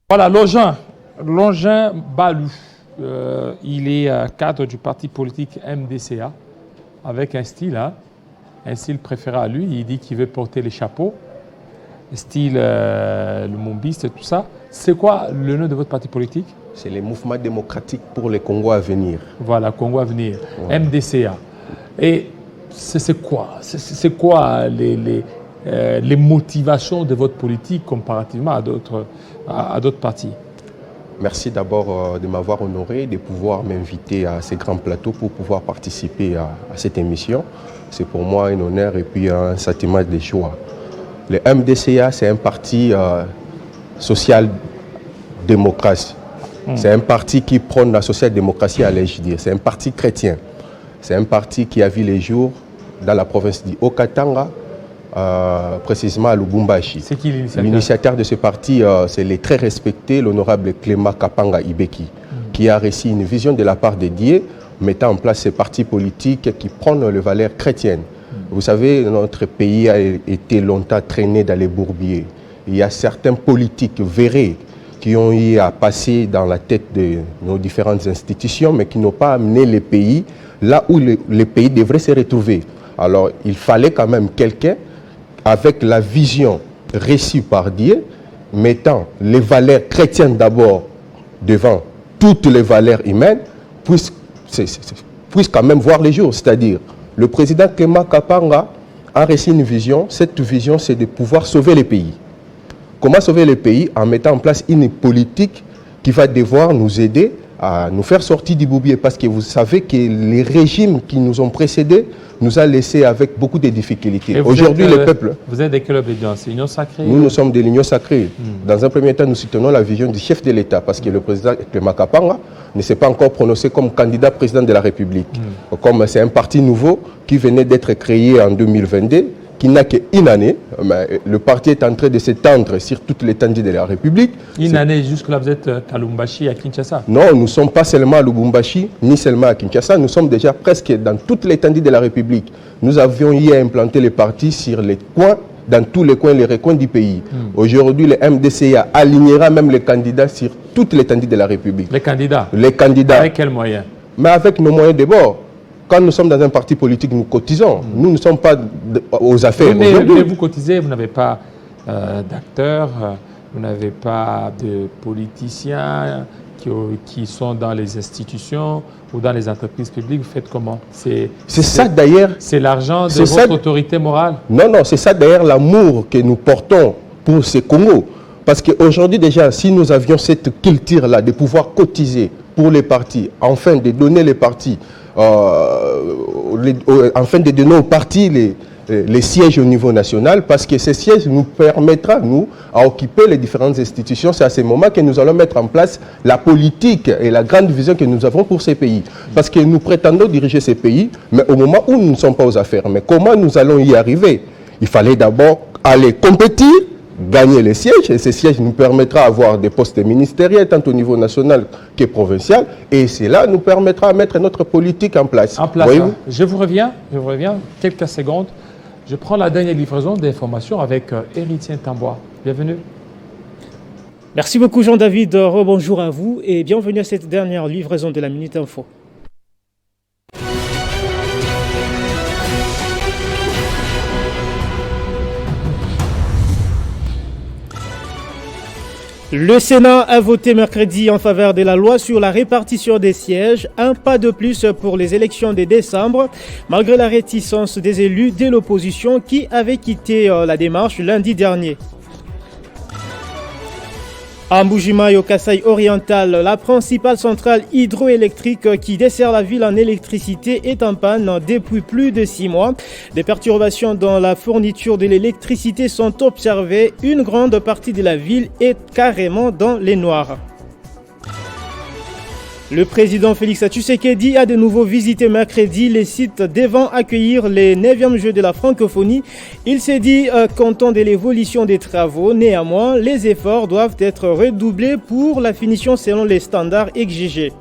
Voilà, Longin Balou. Il est cadre du parti politique MDCA, avec un style préféré à lui. Il dit qu'il veut porter les chapeaux, style le mombiste et tout ça. C'est quoi le nom de votre parti politique? C'est les mouvements démocratiques pour le Congo à venir. Voilà, Congo à venir, Ouais. MDCA. Et c'est quoi les motivations de votre politique comparativement à d'autres partis? Merci d'abord de m'avoir honoré, de pouvoir m'inviter à ces grands plateaux pour pouvoir participer à cette émission. C'est pour moi un honneur et puis un sentiment de joie. Le MDCA, c'est un parti social-démocrate. C'est un parti qui prône la social-démocratie, allais-je dire. C'est un parti chrétien. C'est un parti qui a vu les jours dans la province du Haut-Katanga, précisément à Lubumbashi. C'est qui l'initiateur? L'initiateur de ce parti, c'est le très respecté, l'honorable Clément Kapanga Ibeki, qui a reçu une vision de la part de Dieu, mettant en place ces partis politiques qui prônent les valeurs chrétiennes. Vous savez, notre pays a été longtemps traîné dans les bourbiers. Il y a certains politiques vérés qui ont eu à passer dans la tête de nos différentes institutions, mais qui n'ont pas amené les pays là où les pays devraient se retrouver. Alors, il fallait quand même quelqu'un avec la vision reçue par Dieu, mettant les valeurs chrétiennes d'abord devant toutes les valeurs humaines, puisse quand même voir les jours. C'est-à-dire, le président Clément Kapanga a reçu une vision. Cette vision, c'est de pouvoir sauver les pays. Comment sauver les pays? En mettant en place une politique qui va devoir nous aider à nous faire sortir du bourbier. Parce que vous savez que les régimes qui nous ont précédés nous a laissé avec beaucoup de difficultés. Aujourd'hui, le peuple... Vous êtes des clubs de l'Union sacrée? Nous sommes de l'Union sacrée. Dans un premier temps, nous soutenons la vision du chef de l'État parce que le président Clément Kapanga ne s'est pas encore prononcé comme candidat président de la République. Comme c'est un parti nouveau qui venait d'être créé en 2022, qui n'a qu'une année, mais le parti est en train de s'étendre sur toute l'étendue de la République. Une année, jusque-là, vous êtes à Lubumbashi, à Kinshasa? Non, nous ne sommes pas seulement à Lubumbashi, ni seulement à Kinshasa, nous sommes déjà presque dans toute l'étendue de la République. Nous avions eu à implanter les partis sur les coins, dans tous les coins, les recoins du pays. Aujourd'hui, le MDCA alignera même les candidats sur toute l'étendue de la République. Les candidats? Les candidats. Avec quels moyens? Mais avec nos moyens de bord. Quand nous sommes dans un parti politique, nous cotisons. Nous ne sommes pas aux affaires. Oui, mais vous cotisez, vous n'avez pas d'acteurs, vous n'avez pas de politiciens qui sont dans les institutions ou dans les entreprises publiques. Vous faites comment? C'est ça d'ailleurs. C'est l'argent de votre autorité morale? Non, non, c'est ça d'ailleurs l'amour que nous portons pour ce Congo. Parce qu'aujourd'hui déjà, si nous avions cette culture-là de pouvoir cotiser pour les partis, enfin de donner les partis, enfin de donner aux partis les sièges au niveau national, parce que ces sièges nous permettra, nous, à occuper les différentes institutions. C'est à ce moment que nous allons mettre en place la politique et la grande vision que nous avons pour ces pays. Parce que nous prétendons diriger ces pays, mais au moment où nous ne sommes pas aux affaires. Mais comment nous allons y arriver? Il fallait d'abord aller compétir, gagner les sièges, et ces sièges nous permettra d'avoir des postes ministériels, tant au niveau national que provincial, et cela nous permettra de mettre notre politique en place. Je vous reviens, quelques secondes. Je prends la dernière livraison d'informations avec Héritier Tambois. Bienvenue. Merci beaucoup Jean-David, rebonjour à vous et bienvenue à cette dernière livraison de la Minute Info. Le Sénat a voté mercredi en faveur de la loi sur la répartition des sièges, un pas de plus pour les élections de décembre, malgré la réticence des élus de l'opposition qui avaient quitté la démarche lundi dernier. À Mbujimayi, au Kasaï oriental, la principale centrale hydroélectrique qui dessert la ville en électricité est en panne depuis plus de 6 mois. Des perturbations dans la fourniture de l'électricité sont observées. Une grande partie de la ville est carrément dans les noirs. Le président Félix Tshisekedi a de nouveau visité mercredi les sites devant accueillir les 9e Jeux de la francophonie. Il s'est dit content de l'évolution des travaux. Néanmoins, les efforts doivent être redoublés pour la finition selon les standards exigés.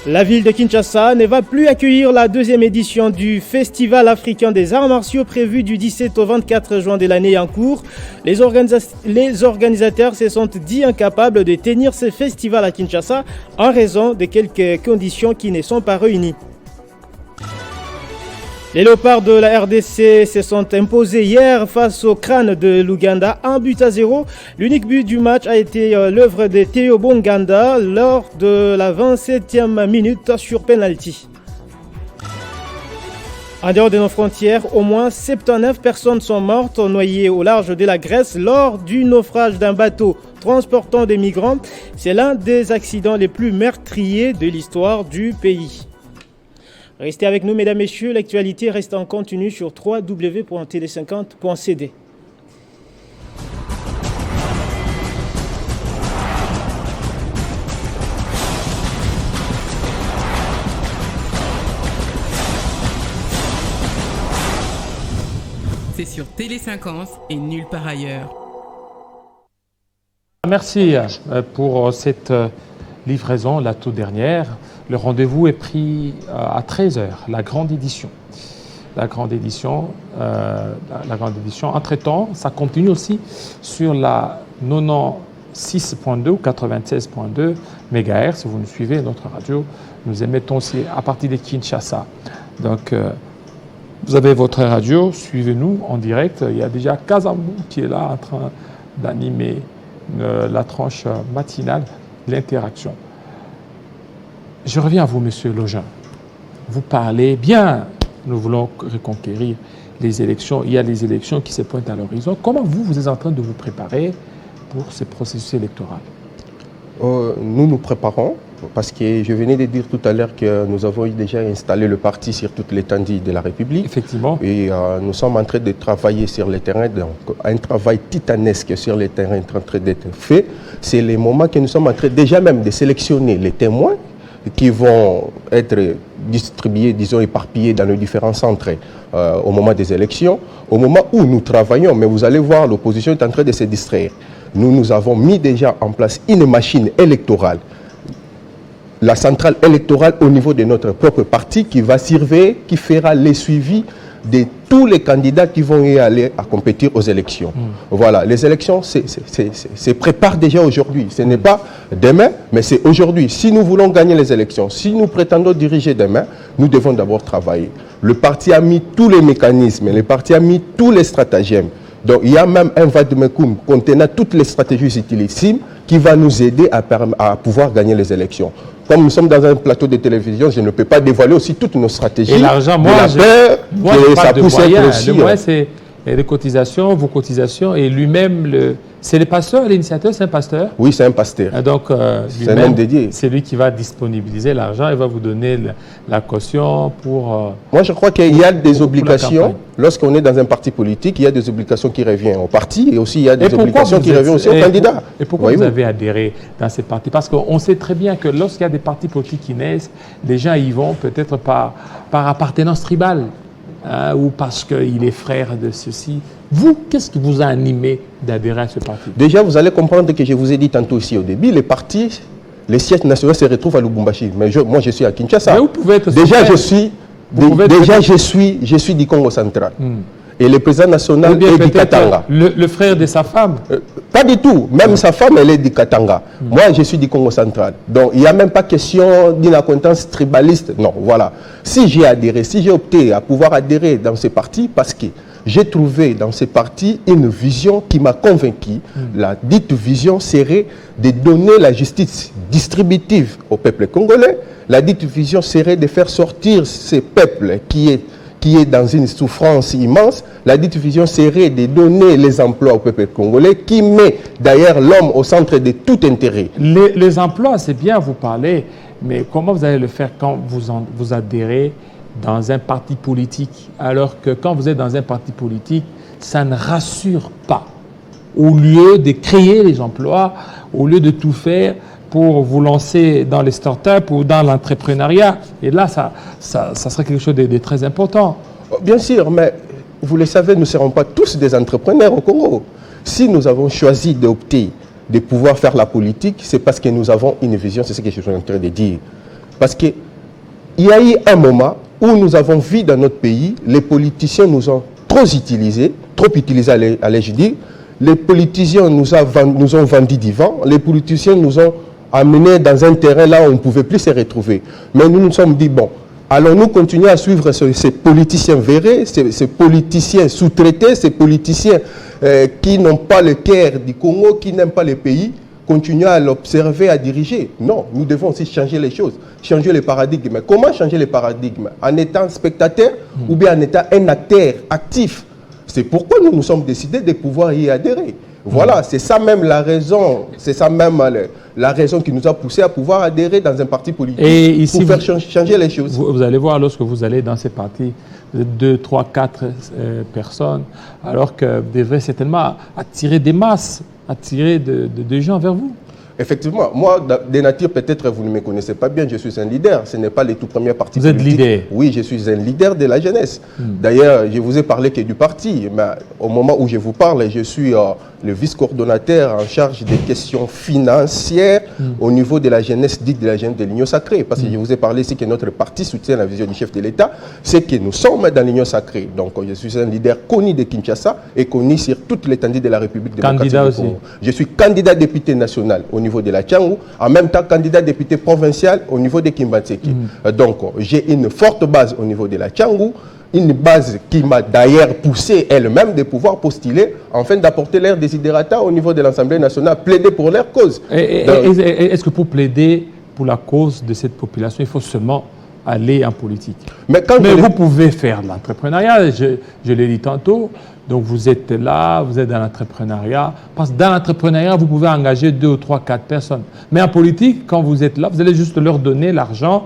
La ville de Kinshasa ne va plus accueillir la deuxième édition du Festival africain des arts martiaux prévu du 17 au 24 juin de l'année en cours. Les organisateurs se sont dit incapables de tenir ce festival à Kinshasa en raison de quelques conditions qui ne sont pas réunies. Les léopards de la RDC se sont imposés hier face au crâne de l'Ouganda, 1-0. L'unique but du match a été l'œuvre de Théo Bonganda lors de la 27e minute sur penalty. En dehors de nos frontières, au moins 79 personnes sont mortes noyées au large de la Grèce lors du naufrage d'un bateau transportant des migrants. C'est l'un des accidents les plus meurtriers de l'histoire du pays. Restez avec nous, mesdames, messieurs. L'actualité reste en continu sur www.tele50.cd. C'est sur Télé 50 et nulle part ailleurs. Merci pour cette livraison, la toute dernière. Le rendez-vous est pris à 13h, la grande édition. La grande édition. Entre-temps, ça continue aussi sur la 96.2 ou 96.2 MHz. Si vous nous suivez, notre radio, nous émettons aussi à partir de Kinshasa. Donc, vous avez votre radio, suivez-nous en direct. Il y a déjà Kazambou qui est là en train d'animer la tranche matinale, l'interaction. Je reviens à vous, Monsieur Login. Vous parlez bien, nous voulons reconquérir les élections. Il y a les élections qui se pointent à l'horizon. Comment vous êtes en train de vous préparer pour ce processus électoral? Nous nous préparons parce que je venais de dire tout à l'heure que nous avons déjà installé le parti sur toute l'étendue de la République. Effectivement. Et nous sommes en train de travailler sur le terrain. Donc, un travail titanesque sur le terrain est en train d'être fait. C'est les moments que nous sommes en train déjà même de sélectionner les témoins qui vont être distribués, disons éparpillés dans les différents centres au moment des élections, au moment où nous travaillons. Mais vous allez voir, l'opposition est en train de se distraire. Nous avons mis déjà en place une machine électorale, la centrale électorale au niveau de notre propre parti qui va surveiller, qui fera les suivis de tous les candidats qui vont y aller à compétir aux élections. Voilà, les élections se préparent déjà aujourd'hui. Ce n'est pas demain, mais c'est aujourd'hui. Si nous voulons gagner les élections, si nous prétendons diriger demain, nous devons d'abord travailler. Le parti a mis tous les mécanismes, le parti a mis tous les stratagèmes. Donc il y a même un vade-mecum contenant toutes les stratégies utilissimes qui va nous aider à pouvoir gagner les élections. Comme nous sommes dans un plateau de télévision, je ne peux pas dévoiler aussi toutes nos stratégies. Et l'argent, moi, ça pousse aussi. Le moyen, c'est les cotisations, vos cotisations, et lui-même, c'est le pasteur, l'initiateur, c'est un pasteur? Oui, c'est un pasteur. Et donc, c'est un homme dédié. C'est lui qui va disponibiliser l'argent, il va vous donner la caution pour... Moi, je crois qu'il y a des obligations. Lorsqu'on est dans un parti politique, il y a des obligations qui reviennent au parti et aussi il y a des obligations qui reviennent aussi aux candidats. Et pourquoi vous avez adhéré dans ces partis? Parce qu'on sait très bien que lorsqu'il y a des partis politiques qui naissent, les gens y vont peut-être par appartenance tribale. Ou parce qu'il est frère de ceci. Vous, qu'est-ce qui vous a animé d'adhérer à ce parti? Déjà, vous allez comprendre que je vous ai dit tantôt ici au début, les partis, les sièges nationaux se retrouvent à Lubumbashi. Mais moi, je suis à Kinshasa. Mais vous pouvez être je suis du Congo central. Et le président national est du Katanga. Le frère de sa femme? Pas du tout. Même sa femme, elle est du Katanga. Moi, je suis du Congo central. Donc, il n'y a même pas question d'une acquaintance tribaliste. Non, voilà. Si j'ai adhéré, si j'ai opté à pouvoir adhérer dans ces partis, parce que j'ai trouvé dans ces partis une vision qui m'a convaincu. La dite vision serait de donner la justice distributive au peuple congolais. La dite vision serait de faire sortir ce peuple qui est dans une souffrance immense. La dite vision serait de donner les emplois au peuple congolais qui met d'ailleurs l'homme au centre de tout intérêt. Les emplois, c'est bien, vous parlez, mais comment vous allez le faire quand vous adhérez dans un parti politique, alors que quand vous êtes dans un parti politique, ça ne rassure pas. Au lieu de créer les emplois, au lieu de tout faire pour vous lancer dans les startups ou dans l'entrepreneuriat. Et là, ça serait quelque chose de très important. Bien sûr, mais vous le savez, nous ne serons pas tous des entrepreneurs au Congo. Si nous avons choisi d'opter de pouvoir faire la politique, c'est parce que nous avons une vision, c'est ce que je suis en train de dire. Parce qu'il y a eu un moment où nous avons vu dans notre pays, les politiciens nous ont trop utilisés, allez je dire. Les politiciens nous ont vendu du vent, les politiciens nous ont amenés dans un terrain là où on ne pouvait plus se retrouver. Mais nous nous sommes dit, bon, allons-nous continuer à suivre ces politiciens vérés, ces politiciens sous-traités, ces politiciens qui n'ont pas le cœur du Congo, qui n'aiment pas le pays, continuer à l'observer, à diriger? Non, nous devons aussi changer les choses, changer les paradigmes. Mais comment changer les paradigmes? En étant spectateur ou bien en étant un acteur actif? C'est pourquoi nous nous sommes décidés de pouvoir y adhérer. Voilà, c'est ça même la raison, c'est ça même la raison qui nous a poussé à pouvoir adhérer dans un parti politique et ici, pour faire changer les choses. Vous allez voir, lorsque vous allez dans ces partis, 2, 3, 4 personnes, alors que vous devrez certainement attirer des masses, attirer de gens vers vous. Effectivement, moi, de nature, peut-être vous ne me connaissez pas bien, je suis un leader. Ce n'est pas les tout premiers partis politiques. Vous êtes leader? Oui, je suis un leader de la jeunesse. D'ailleurs, je vous ai parlé que du parti, mais au moment où je vous parle, je suis le vice-coordonnateur en charge des questions financières au niveau de la jeunesse, dite de la jeunesse de l'Union Sacrée. Parce que je vous ai parlé ici que notre parti soutient la vision du chef de l'État, c'est que nous sommes dans l'Union Sacrée. Donc, je suis un leader connu de Kinshasa et connu sur toute l'étendue de la République démocratique du Congo. Je suis candidat député national au niveau de la Tchangou, en même temps candidat député provincial au niveau de Kimbatseki. Donc, j'ai une forte base au niveau de la Tchangou, une base qui m'a d'ailleurs poussé elle-même de pouvoir postuler afin d'apporter leur désidérata au niveau de l'Assemblée nationale, plaider pour leur cause. Est-ce que pour plaider pour la cause de cette population, il faut seulement aller en politique? Mais vous pouvez faire de l'entrepreneuriat, je l'ai dit tantôt. Donc vous êtes là, vous êtes dans l'entrepreneuriat. Parce que dans l'entrepreneuriat, vous pouvez engager 2 ou 3, 4 personnes. Mais en politique, quand vous êtes là, vous allez juste leur donner l'argent.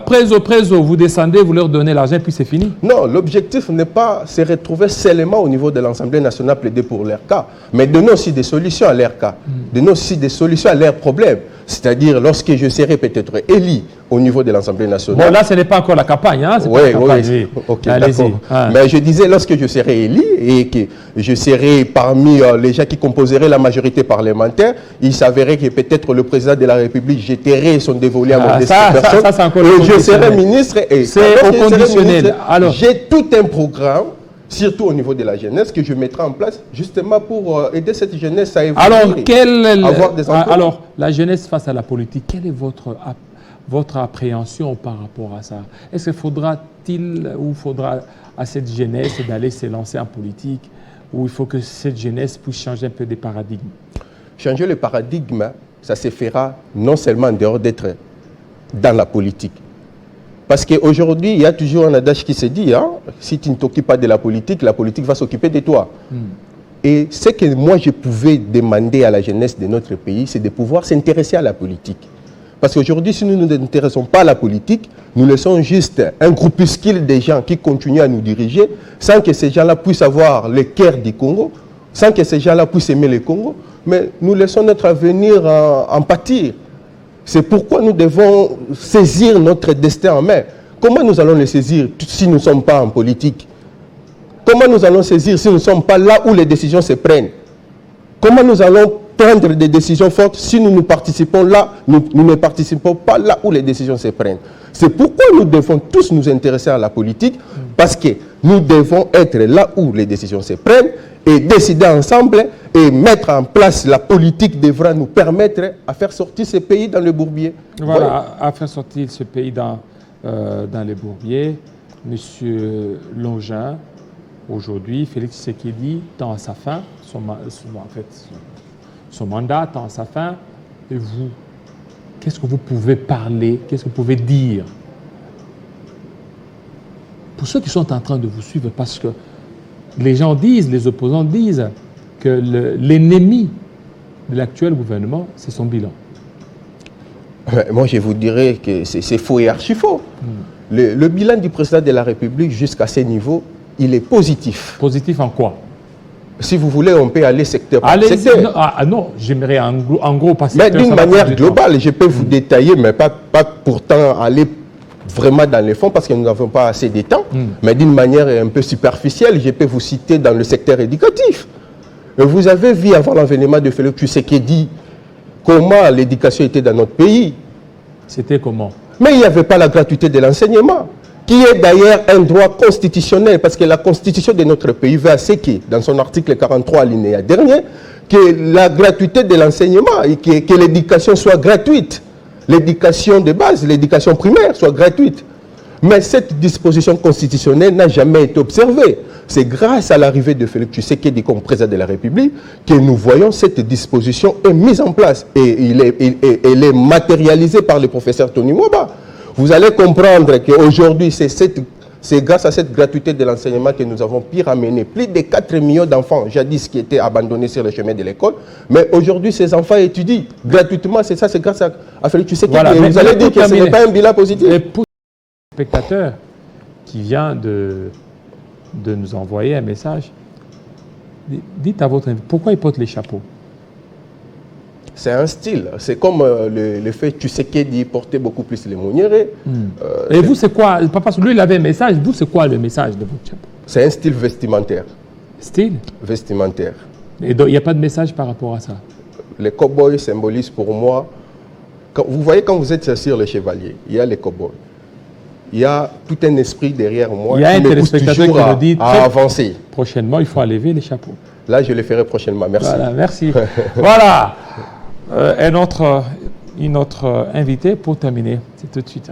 Préso, vous descendez, vous leur donnez l'argent et puis c'est fini. Non, l'objectif n'est pas se retrouver seulement au niveau de l'Assemblée nationale plaider pour leur cas, mais donner aussi des solutions à leur cas, donner aussi des solutions à leurs problèmes. C'est-à-dire, lorsque je serai peut-être élu au niveau de l'Assemblée nationale... Bon, là, ce n'est pas encore la campagne, hein? Oui, oui. Ok, d'accord. Mais je disais, lorsque je serai élu et que je serai parmi les gens qui composeraient la majorité parlementaire, il s'avérait que peut-être le président de la République jetterait son dévolu à mon personne. Ça, c'est encore et je serai ministre. C'est au conditionnel. Alors, j'ai tout un programme, surtout au niveau de la jeunesse, que je mettrai en place justement pour aider cette jeunesse à évoluer, avoir des emplois. Alors, la jeunesse face à la politique, quelle est votre appréhension par rapport à ça? Est-ce qu'il faudra-t-il ou faudra à cette jeunesse d'aller se lancer en politique, ou il faut que cette jeunesse puisse changer un peu des paradigmes? Changer le paradigme, ça se fera non seulement en dehors d'être dans la politique. Parce qu'aujourd'hui, il y a toujours un adage qui se dit, hein, si tu ne t'occupes pas de la politique va s'occuper de toi. Et ce que moi je pouvais demander à la jeunesse de notre pays, c'est de pouvoir s'intéresser à la politique. Parce qu'aujourd'hui, si nous ne nous intéressons pas à la politique, nous laissons juste un groupuscule de gens qui continuent à nous diriger, sans que ces gens-là puissent avoir le cœur du Congo, sans que ces gens-là puissent aimer le Congo, mais nous laissons notre avenir en pâtir. C'est pourquoi nous devons saisir notre destin en main. Comment nous allons le saisir si nous ne sommes pas en politique? Comment nous allons saisir si nous ne sommes pas là où les décisions se prennent? Comment nous allons prendre des décisions fortes si nous ne participons pas là où les décisions se prennent? C'est pourquoi nous devons tous nous intéresser à la politique, parce que nous devons être là où les décisions se prennent et décider ensemble et mettre en place la politique devra nous permettre à faire sortir ce pays dans le bourbier. Voilà, à faire sortir ce pays dans les bourbiers. Monsieur Longin, aujourd'hui, Félix Tshisekedi tend à sa fin, son mandat tend à sa fin. Et vous, qu'est-ce que vous pouvez parler, qu'est-ce que vous pouvez dire pour ceux qui sont en train de vous suivre? Parce que les gens disent, les opposants disent que l'ennemi de l'actuel gouvernement, c'est son bilan. Moi, je vous dirais que c'est faux et archi-faux. Le bilan du président de la République jusqu'à ce niveau, il est positif. Positif en quoi? Si vous voulez, on peut aller secteur par secteur. Non, j'aimerais en gros passer. Mais d'une manière globale, je peux vous détailler, mais pas pourtant aller vraiment dans les fonds parce que nous n'avons pas assez de temps. Mais d'une manière un peu superficielle, je peux vous citer dans le secteur éducatif. Vous avez vu avant l'avènement de Félix Tshisekedi comment l'éducation était dans notre pays. C'était comment? Mais il n'y avait pas la gratuité de l'enseignement, qui est d'ailleurs un droit constitutionnel, parce que la constitution de notre pays veut à ce qui, dans son article 43, alinéa dernier, que la gratuité de l'enseignement et que l'éducation soit gratuite. L'éducation de base, l'éducation primaire soit gratuite. Mais cette disposition constitutionnelle n'a jamais été observée. C'est grâce à l'arrivée de Félix Tshisekedi comme président de la République que nous voyons cette disposition est mise en place. Et elle est matérialisée par le professeur Tony Mwaba. Vous allez comprendre qu'aujourd'hui, c'est grâce à cette gratuité de l'enseignement que nous avons pu ramener plus de 4 millions d'enfants, jadis qui étaient abandonnés sur le chemin de l'école. Mais aujourd'hui, ces enfants étudient gratuitement. C'est ça, c'est grâce à Félix Tshisekedi. Voilà, vous allez dire que ce n'est pas un bilan positif. Et pour le spectateur qui vient de nous envoyer un message, dites à votre avis, pourquoi il porte les chapeaux? C'est un style. C'est comme le fait que Tshisekedi portait beaucoup plus les monnières. Et vous, c'est quoi? Papa, lui, il avait un message. Vous, c'est quoi le message de votre chapeau? C'est un style vestimentaire. Style? Vestimentaire. Et donc, il n'y a pas de message par rapport à ça? Les cow-boys symbolisent pour moi... vous voyez, quand vous êtes sur le chevalier, il y a les cow-boys. Il y a tout un esprit derrière moi il y a qui un me pousse téléspectateur toujours qui me dit à avancer. Prochainement, il faut enlever les chapeaux. Là, je le ferai prochainement. Merci. Voilà, merci. Voilà. Un autre invité pour terminer. C'est tout de suite.